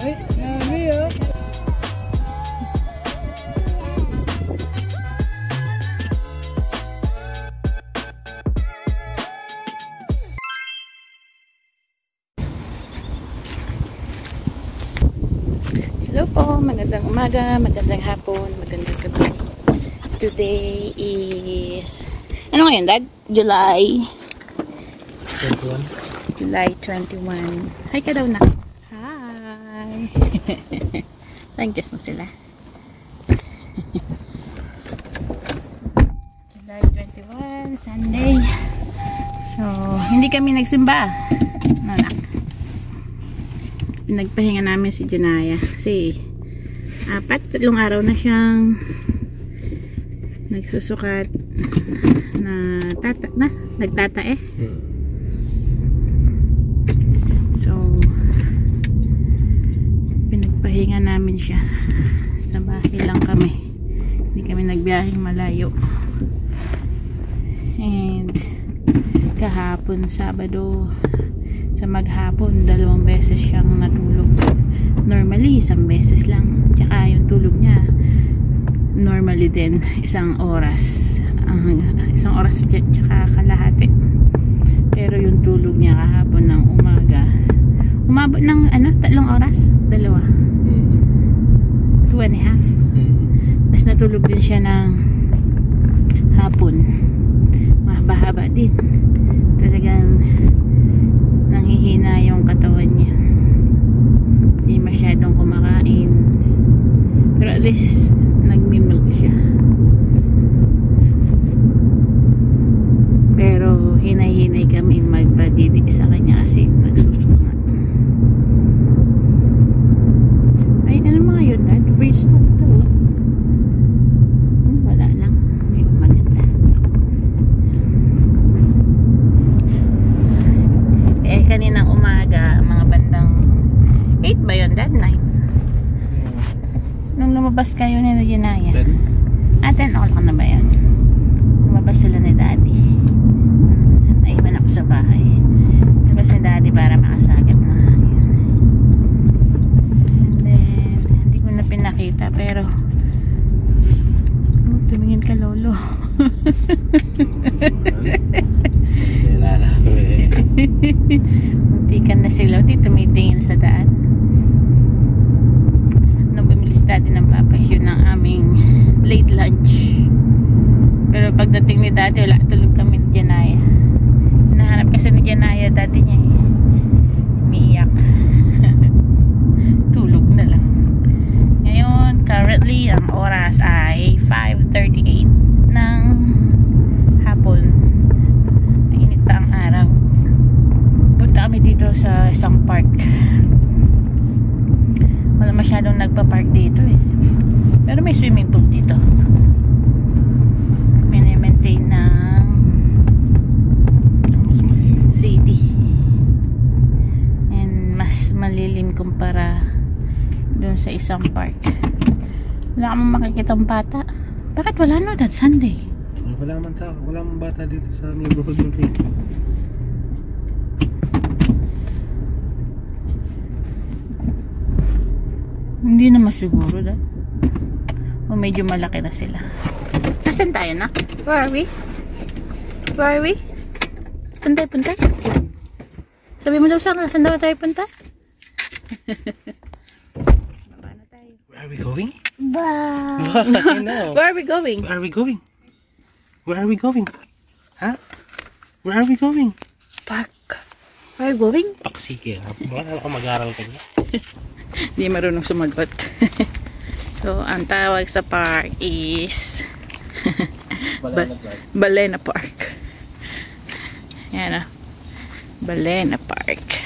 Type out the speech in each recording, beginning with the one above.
Ay, nami oh. Hello po, magandang umaga, magandang hapon, magandang gabi. Today is, ano ngayon dad? July 21. Hi ka daw na. Hi. Thank you mo sila. July 21, Sunday. So, hindi kami nagsimba. Nanak. Nagpahinga namin si Janaya kasi 3 araw na siyang nagsusukat na nagtatae. So pinagpahinga namin siya. Sa bahay lang kami, hindi kami nagbiyaheng malayo. And kahapon Sabado sa maghapon 2 beses siyang natulog. Normally 1 beses lang, tsaka yung tulog niya normally din 1 oras, 1 oras tsaka kalahati. Pero yung tulog niya kahapon ng umaga umabot ng 3 oras, 2.5. Tapos natulog din siya ng hapon, mahaba-haba din. Talagang nanghihina yung katawan niya, hindi masyadong kumakain, pero at least nagmimilk siya. Pero hinay-hinay kami magpadidi sa kanya kasi nagsusukat. Ay, ano mga yun dad? Free stock daw. Wala lang, hindi mo maganda. Kaninang umaga, mga bandang 8 ba yun dad? 9? Nung lumabas kayo ni Janaya 10 o'clock na ba yun? Lumabas sila ni daddy. Naiwan ako sa bahay. Lumabas ni daddy para makasagap na hangin. And then hindi ko na pinakita, pero tumingin ka lolo. Muntikan na sila, di tumitingin sa daan. Nung bumili si daddy ng papas, yun ang aming late lunch. Pero pagdating ni daddy, wala, tulog kami ni Janaya. Hinahanap kasi ni Janaya daddy niya eh. Umiiyak. Tulog na lang. Ngayon currently ang oras ay 5:38 ng hapon. Mainit pa ang araw. Punta kami dito sa isang park. Wala masyadong nagpa-park dito eh, pero may swimming pool dito. Mini-maintain ng city and mas malilim kumpara dun sa isang park. Wala kang makikitang bata. Bakit wala no dad? Sunday wala man tao, wala man bata dito sa neighborhood natin. Hindi naman siguro dad. O medyo malaki na sila. Nasaan tayo na? Where are we? Where are we? Puntay. Sabi mo daw saan daw tayo punta? Baba na tayo. Where are we going? Wow. Where are we going? Where are we going? Where are we going? Huh? Where are we going? Park. Where are we going? Paksige. Baka ako mag-aral ka niya. Hindi marunong sumagot. So, ang tawag sa park is Balena Park. Yan o. Balena Park.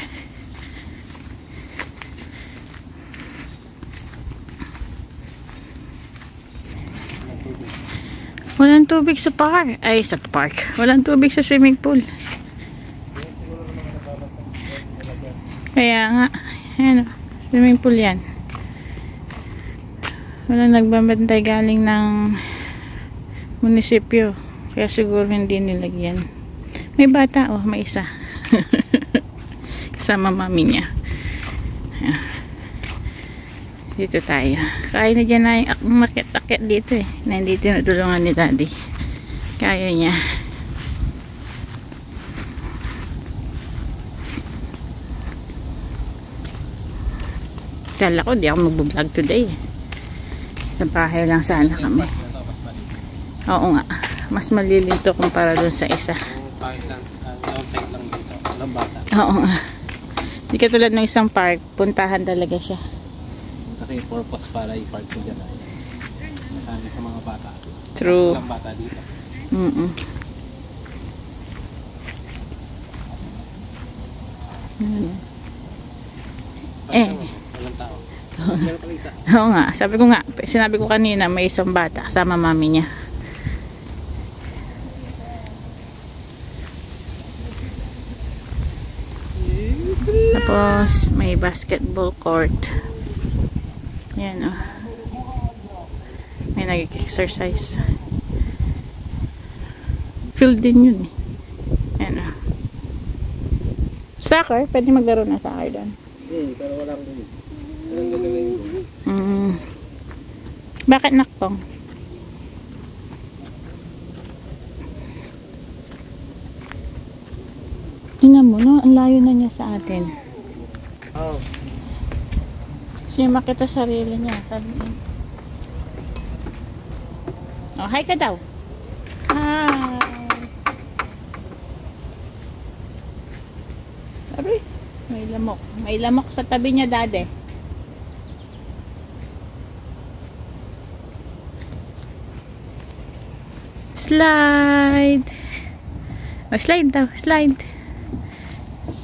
Walang tubig sa park. Ay, sa park. Walang tubig sa swimming pool. Kaya nga. Ayan o. Swimming pool yan. Walang nagbabantay galing ng munisipyo. Kaya siguro hindi nilagyan. May bata oh, may isa. Kasama mami niya. Dito tayo. Kaya na dyan na yung makit-akit dito eh. Na hindi tinutulungan ni daddy. Kaya niya. Kala ko di ako mag-vlog today. Sa bahay lang sana kami. Oo nga. Mas malilito kumpara dun sa isa. Outside lang dito. Walang bata. Oo nga. Hindi katulad ng isang park. Puntahan talaga siya. Kasi purpose para i-park ko dyan. Nakami sa mga bata. True. Walang bata dito. Walang tao. Meron pala isa. Oo nga. Sinabi ko kanina may isang bata kasama mami niya. Tapos may basketball court. Yan oh. May nag-exercise. Field din yun eh. Yan oh. Soccer? Pwede maglaro na soccer doon. Pero walang gagawin. Bakit nakpong? Tingnan mo, no? Ang layo na niya sa atin. Oh. Siya makita sarili niya. Oh, hi ka daw. Hi. Aray, may lamok. May lamok sa tabi niya, dade. Slide. Oh, slide daw. Slide.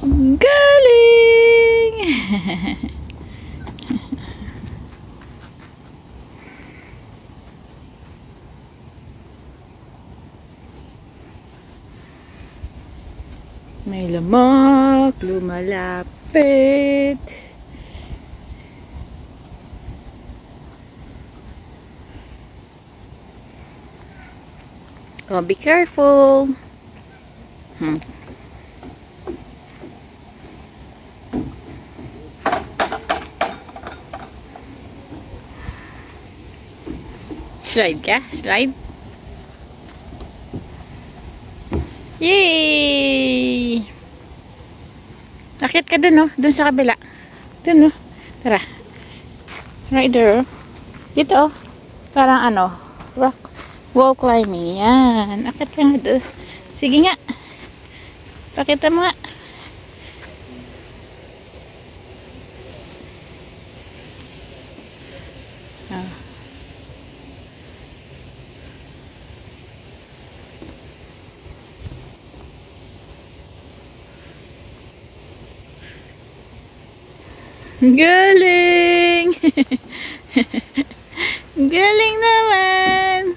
Galing! May lamok, lumalapit. Oh, be careful. Slide ka? Slide? Yay! Akit ka dun, oh. Dun sa kabila. Dun, oh. Tara. Right there. Dito, oh. Parang ano, rock. Wall climbing. Yan. Akit ka nga doon. Sige nga. Pakita mo nga. Oh. Galing! Galing naman!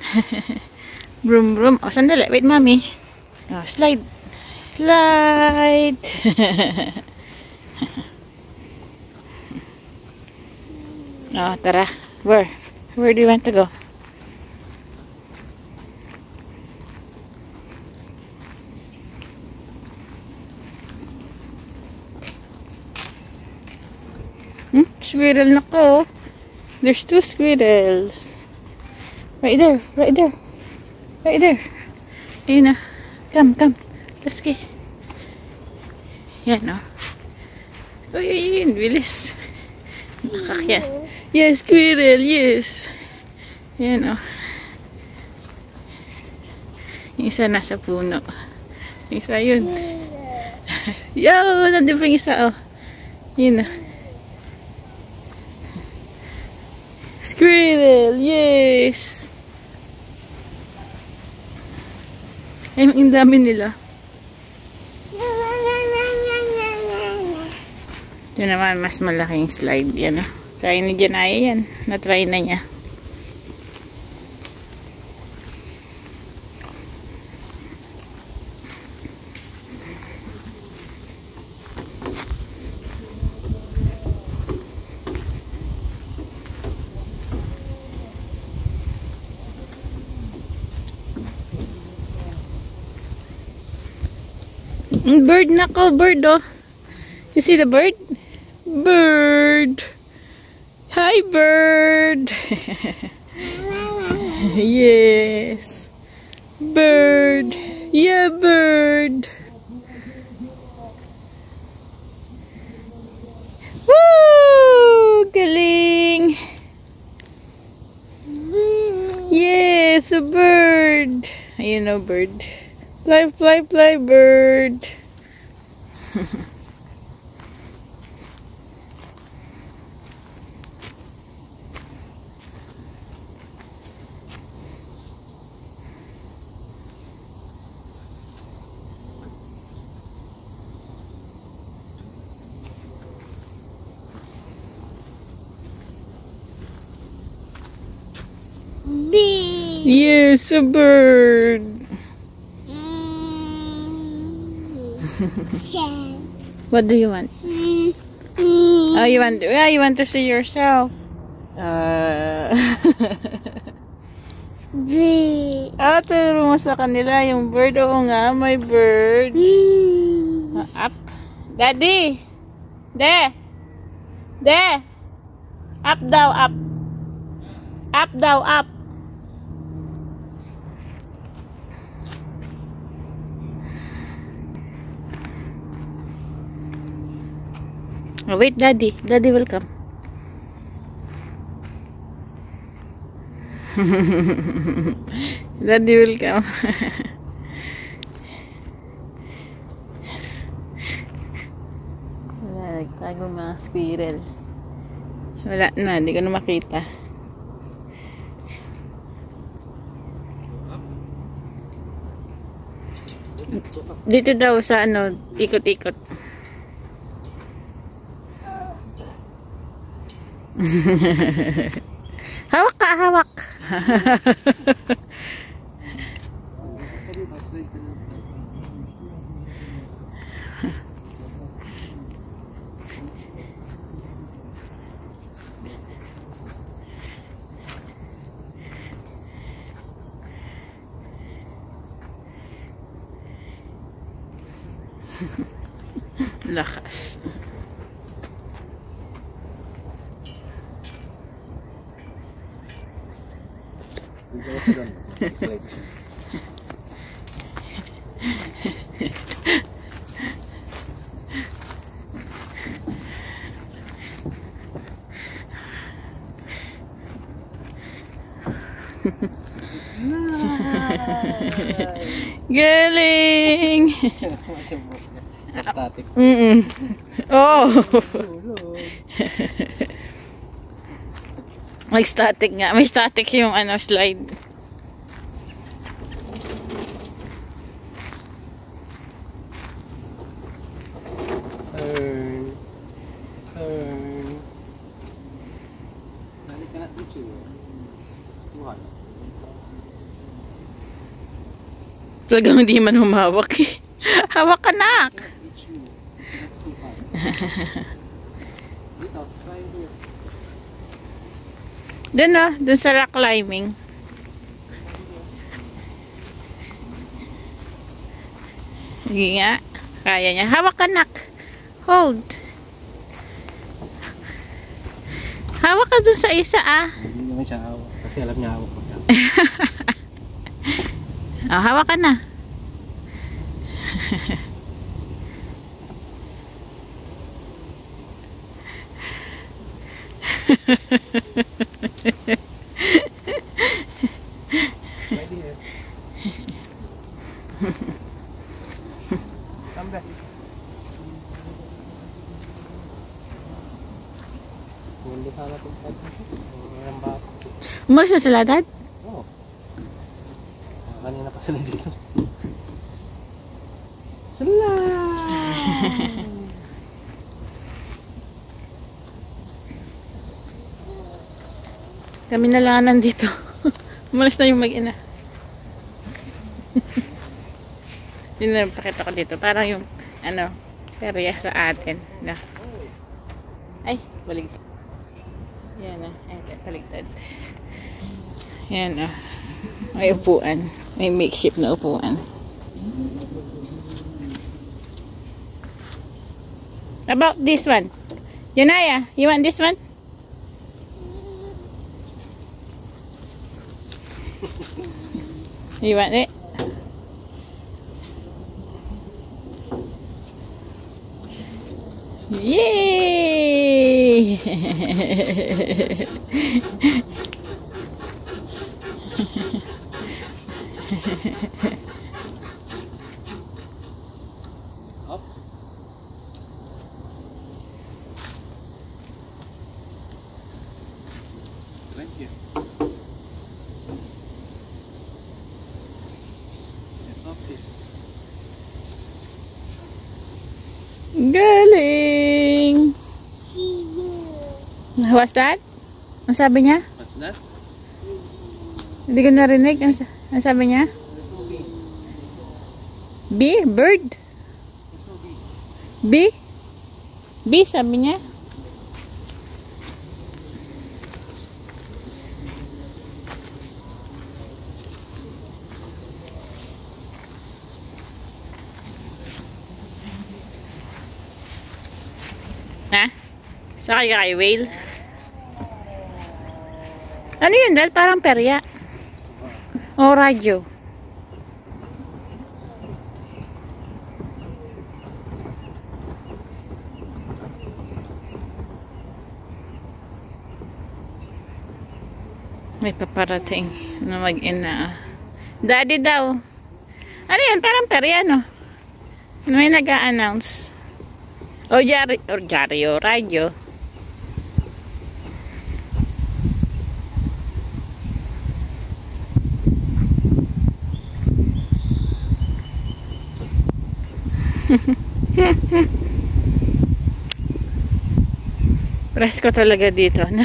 Brum brum. Oh, sandali. Wait, mami. Oh, slide. Slide! Oh, tara. Where? Where do you want to go? Squirrel na ko. There's 2 squirrels. Right there. Right there. Right there. Ayun na. Come, come. Let's go. Yan, oh. Uy, yun. Bilis. Nakakyan. Yes, squirrel. Yes. Yan, oh. Yung isa nasa puno. Yung isa yun. Yo! Nandun pa yung isa, oh. Yun, oh. Squirrel, yes. Ay, ang dami nila. Ito naman, mas malaking slide. Yan, oh. Kaya ni Janaya yan. Na-try na niya. Bird na ko, bird, oh. You see the bird? Bird. Hi, bird. Yes. Bird. Yeah, bird. Woo! Galing. Yes, a bird. You know, bird. Fly, fly, fly, bird. Yes, a bird. What do you want? Oh, you want? Yeah, you want to see yourself. Turo mo sa kanila yung bird. Oo nga, may bird. Up. Daddy. De. Up daw, up. Up daw, up. Oh, wait, Daddy. Daddy will come. Daddy will come. Wala, nagtago mga squirrel. Wala na, hindi ko na makita. Dito daw sa ano, ikot-ikot. Hawak ka, hawak. Lakas. Galing. Static. Oh. May static nga. May static yung ano, slide. Turn. Nalik ka na dito. Tuhan. Talagang hindi man humawak eh. Hawak ka, nak. Dun na, dun sa rock climbing. Sige nga, kaya niya. Hawak ka, nak. Hold. Hawak ka dun sa isa, ah. Hindi naman siya hawak. Kasi alam niya hawak ko siya. Oh, hawak ka na. Umalis na sila, Dad? Oo. Kanina pa sila dito. Sila! Kami na lang nandito. Umalis na yung mag-ina. Yun na pakita ko dito. Parang yung ano, area sa atin. Na. Ay, baligtad. Yan na. Ay, baligtad. Yan na. May upuan. May makeshift na upuan. About this one. Janaya, you want this one? You want it? Yay! Up. Right here. And up here. Galing! What's that? Ang sabi niya? What's that? Hindi ko narinig. Ang sabi niya? Bee? Bird? There's no bee. Bee? Bee sabi niya? Ha? Sakay ka kay whale? Ano yun dahil? Parang perya. O radyo. May paparating na mag-ina. Daddy daw. Ano yun? Parang perya, no? May nag-a-announce. O radyo. Presko talaga dito na.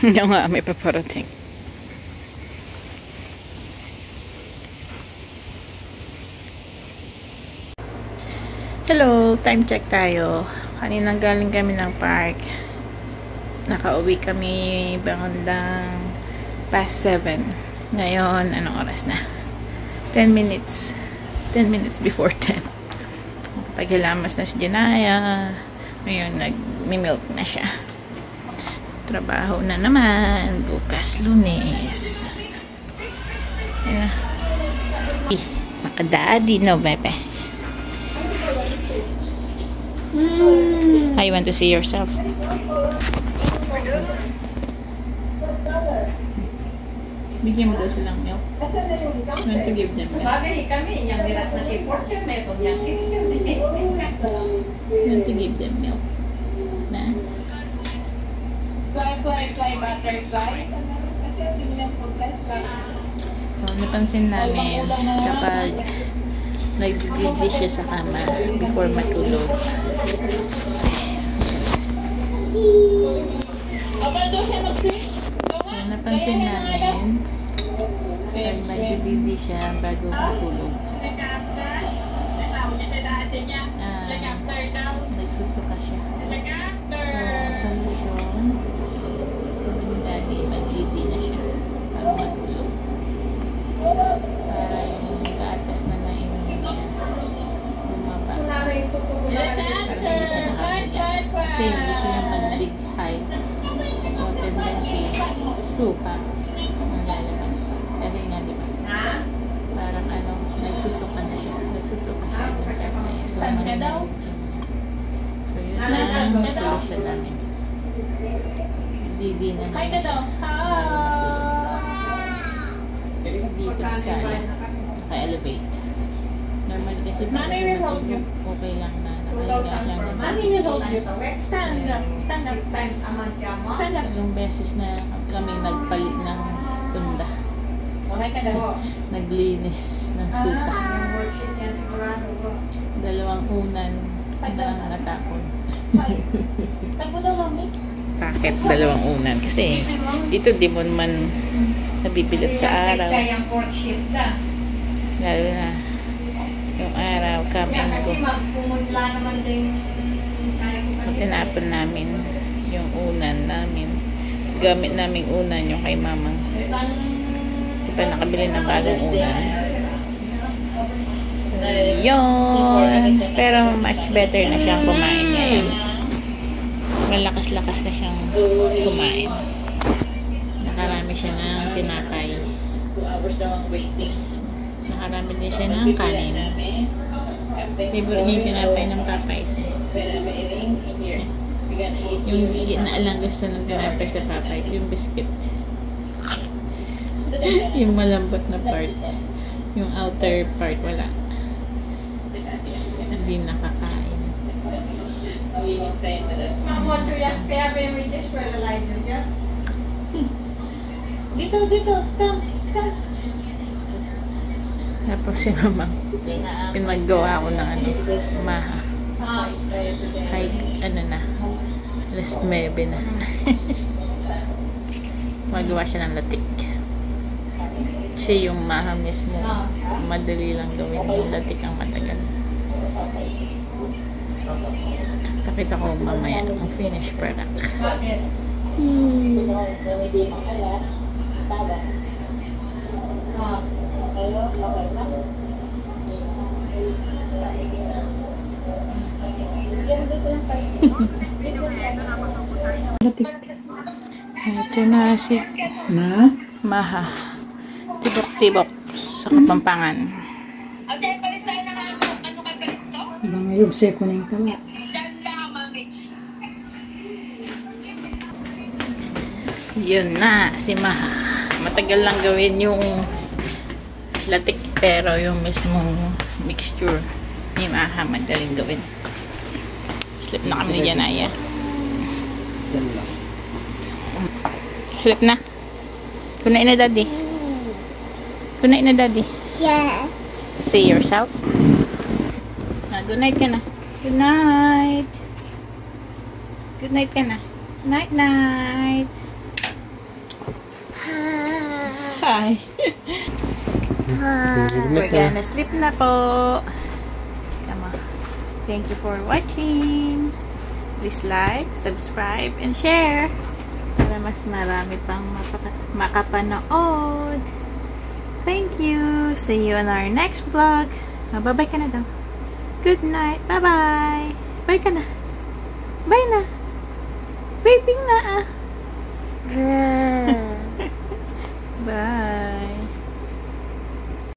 Yung nga, may paparating. Hello, time check tayo. Kaninang galing kami ng park. Nakauwi kami bandang past 7. Ngayon, anong oras na? 10 minutes. 10 minutes before 10. Paghilamos na si Janaya. Ngayon, nag-milk na siya. Trabaho na naman. Bukas, Lunes. Ayan. Makadadi, no, bebe? How you want to see yourself? Bigyan mo daw silang milk. You want to give them milk? Bagay kami, yung miras na keyboard yun, may itong yung 6 yun. You want to give them milk? Na? Fly, butterfly. Kasi tingnan ko, fly. So, napansin namin kapag nag-didi siya sa kama before matulog. So, napansin namin kapag nag-didi siya bago matulog. Nagsusuka siya. So, solusyon, sabi ni Daddy, mag-didi na siya bago matulog. Para yung kaatas na nainom niya bumaba. Para hindi siya nakahiga. Kasi gusto niya mag-dig high. So, tendency, suka ang lalabas. Kasi nga, diba? Parang ano, nagsusuka na siya. Nagsusuka siya yung tatay. So, mahina yung gym niya. So, yun lang yung solusyon namin. Didi na naman siya. Dito sa sala. Naka-elevate. Normally kasi pag matulog, okay lang na nakahiga siya ng Stand up times a month yan mo. Tatlong beses na kami nagpalit ng punda. Okay ka daw. Naglinis ng suka. Yung worksheet yan sigurado ko. 2 unan na ang natapon. Bakit 2 unan? Kasi dito di mo man nabibilot sa araw. Siya yung worksheet na. Lalo na yung araw, kapag ko. Kasi magpumutla naman din kaya ko kanina. Tinapon namin yung unan namin. Gamit namin unan yung kay mamang. Di pa nakabili ng bagong unan. So, Yun. Pero much better na siyang kumain ngayon. Malakas-lakas na siyang kumain. Nakarami siya ng tinapay. Nakarami din siya ng kanin. Favorite niya yung tinapay ng Popeyes. Yung gitna lang gusto ng tinapay sa Popeyes. Yung biscuit. Yung malambot na part. Yung outer part wala. Hindi nakakain. Dito, come. Tapos si mama, pinagawa ko ng maha. Kahit na, last 9 na. Magawa siya ng latik. Siya yung maha mismo. Madali lang gawin. Yung latik ang matagal. Pakita ko mamaya ang finished product. Ito na si maha. Tibok-tibok sa Kapampangan. Mga yugse ko na yung tama. Yun na, si maha. Matagal lang gawin yung latik, pero yung mismong mixture ni maha madaling gawin. Slip na kami ni Janaya. Slip na. Kunain na daddy. Kunain na daddy. Yeah. See yourself. Good night ka na. Good night. Good night ka na. Night night. Hi. We're gonna sleep na po. Come on. Thank you for watching. Please like, subscribe, and share para mas marami pang makapanood. Thank you. See you on our next vlog. Bye-bye ka na daw. Good night. Bye-bye. Bye ka na. Bye na. Baby na. Bye.